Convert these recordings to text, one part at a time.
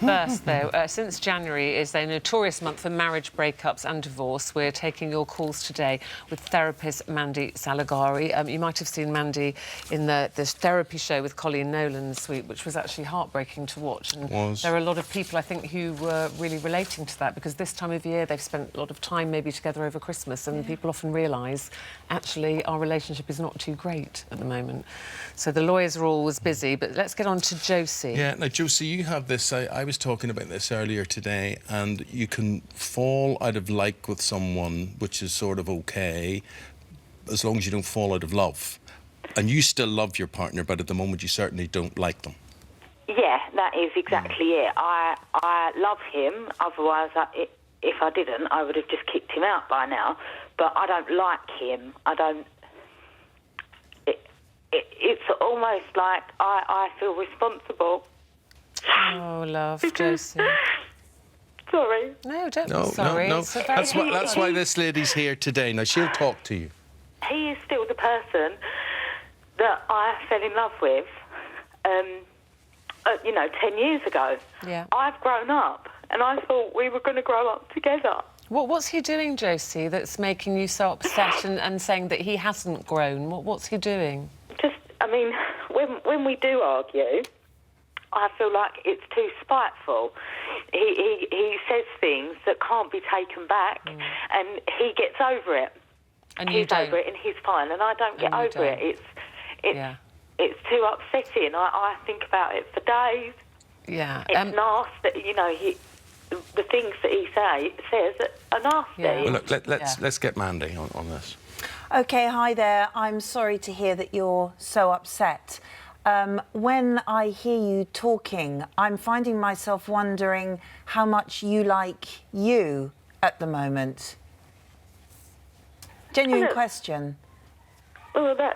First, though, since January is a notorious month for marriage breakups and divorce, we're taking your calls today with therapist Mandy Saligari. You might have seen Mandy in this therapy show with Colleen Nolan this week, which was actually heartbreaking to watch. And there are a lot of people, I think, who were really relating to that, because this time of year they've spent a lot of time maybe together over Christmas, and people often realise, actually, our relationship is not too great at the moment. So the lawyers are always busy, but let's get on to Josie. Yeah, now, Josie, you have this... I was talking about this earlier today, and you can fall out of like with someone, which is sort of OK, as long as you don't fall out of love. And you still love your partner, but at the moment you certainly don't like them. Yeah, that is exactly it. I love him, otherwise, if I didn't, I would have just kicked him out by now. But I don't like him. I don't... It's almost like I feel responsible. Oh, love, Josie. Sorry. No, don't be sorry. No. That's why this lady's here today. Now, she'll talk to you. He is still the person that I fell in love with, 10 years ago. Yeah. I've grown up, and I thought we were going to grow up together. What's he doing, Josie, that's making you so upset and saying that he hasn't grown? What's he doing? When we do argue, I feel like it's too spiteful. He says things that can't be taken back, and he gets over it. And he's over it, and he's fine, and I don't get over it. It's too upsetting. I think about it for days. Yeah. It's nasty. The things that he says are nasty. Yeah. Well, look, let's get Mandy on this. OK, hi there. I'm sorry to hear that you're so upset. When I hear you talking, I'm finding myself wondering how much you like you at the moment. Genuine question. Well, I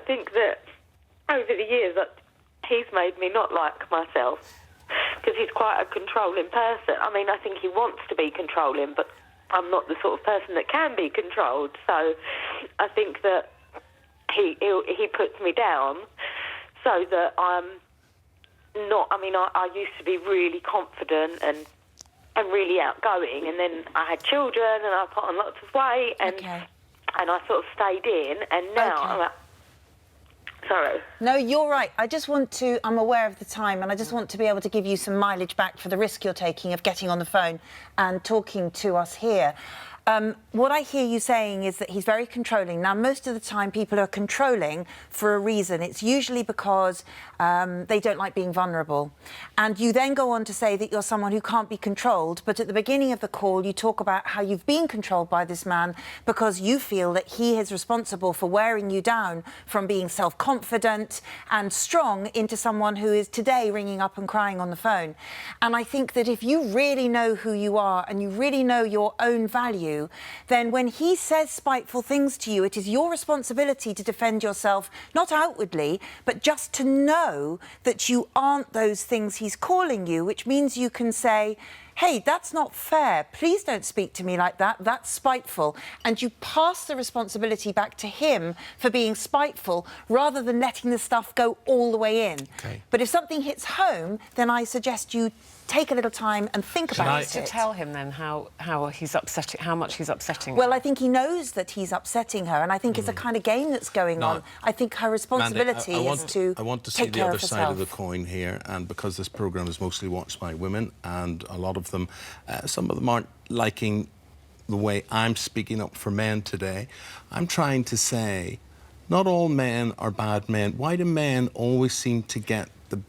think that over the years that he's made me not like myself, because he's quite a controlling person. I mean, I think he wants to be controlling, but I'm not the sort of person that can be controlled. So I think that he puts me down so that I'm not... I mean, I used to be really confident and really outgoing, and then I had children and I put on lots of weight, and I sort of stayed in, and now I'm like... Sorry. No, you're right. I'm aware of the time, and I just want to be able to give you some mileage back for the risk you're taking of getting on the phone and talking to us here. What I hear you saying is that he's very controlling. Now, most of the time, people are controlling for a reason. It's usually because they don't like being vulnerable. And you then go on to say that you're someone who can't be controlled, but at the beginning of the call, you talk about how you've been controlled by this man because you feel that he is responsible for wearing you down from being self-confident and strong into someone who is today ringing up and crying on the phone. And I think that if you really know who you are and you really know your own value, then when he says spiteful things to you, it is your responsibility to defend yourself, not outwardly, but just to know that you aren't those things he's calling you, which means you can say, hey, that's not fair. Please don't speak to me like that. That's spiteful. And you pass the responsibility back to him for being spiteful rather than letting the stuff go all the way in. Okay. But if something hits home, then I suggest you take a little time and think about it. To tell him then how he's upsetting, how much he's upsetting her. Well, I think he knows that he's upsetting her, and I think it's a kind of game that's going on. I think her responsibility is to I want to see take the care other of side of herself. the coin here, and because this programme is mostly watched by women, and a lot of them, some of them aren't liking the way I'm speaking up for men today. I'm trying to say, not all men are bad men. Why do men always seem to get the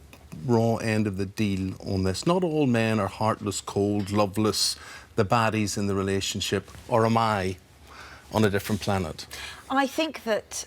raw end of the deal on this? Not all men are heartless, cold, loveless, the baddies in the relationship, or am I on a different planet? I think that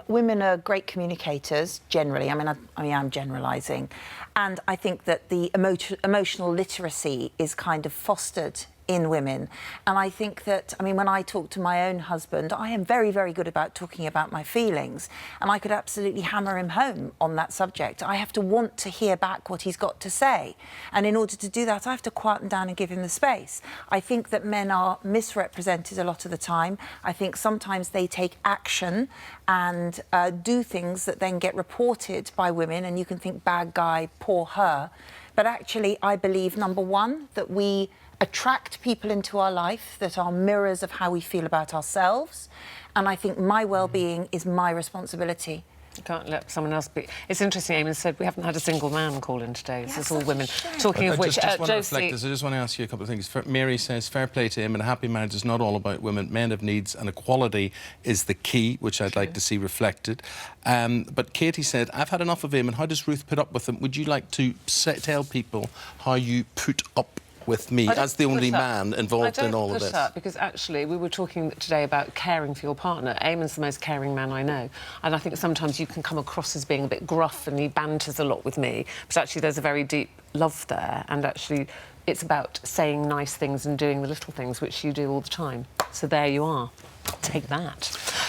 women are great communicators, generally. I mean, I'm generalising. And I think that the emotional literacy is kind of fostered in women. And I think that, I mean, when I talk to my own husband, I am very, very good about talking about my feelings, and I could absolutely hammer him home on that subject. I have to want to hear back what he's got to say. And in order to do that, I have to quiet him down and give him the space. I think that men are misrepresented a lot of the time. I think sometimes they take action and do things that then get reported by women, and you can think, bad guy, poor her. But actually, I believe, number one, that we attract people into our life that are mirrors of how we feel about ourselves. And I think my well-being is my responsibility. You can't let someone else be. It's interesting, Eamon said we haven't had a single man call in today. This is all women. Talking of which, just want to Josie... reflect this. I just want to ask you a couple of things. Mary says, fair play to him, and a happy marriage is not all about women. Men have needs, and equality is the key, which I'd like to see reflected. But Katie said, I've had enough of him, and how does Ruth put up with him? Would you like to tell people how you put up with me as the only man involved in all of this? Because actually we were talking today about caring for your partner. Eamon's the most caring man I know, and I think sometimes you can come across as being a bit gruff and he banters a lot with me, but actually there's a very deep love there, and actually it's about saying nice things and doing the little things which you do all the time. So there you are. Take that.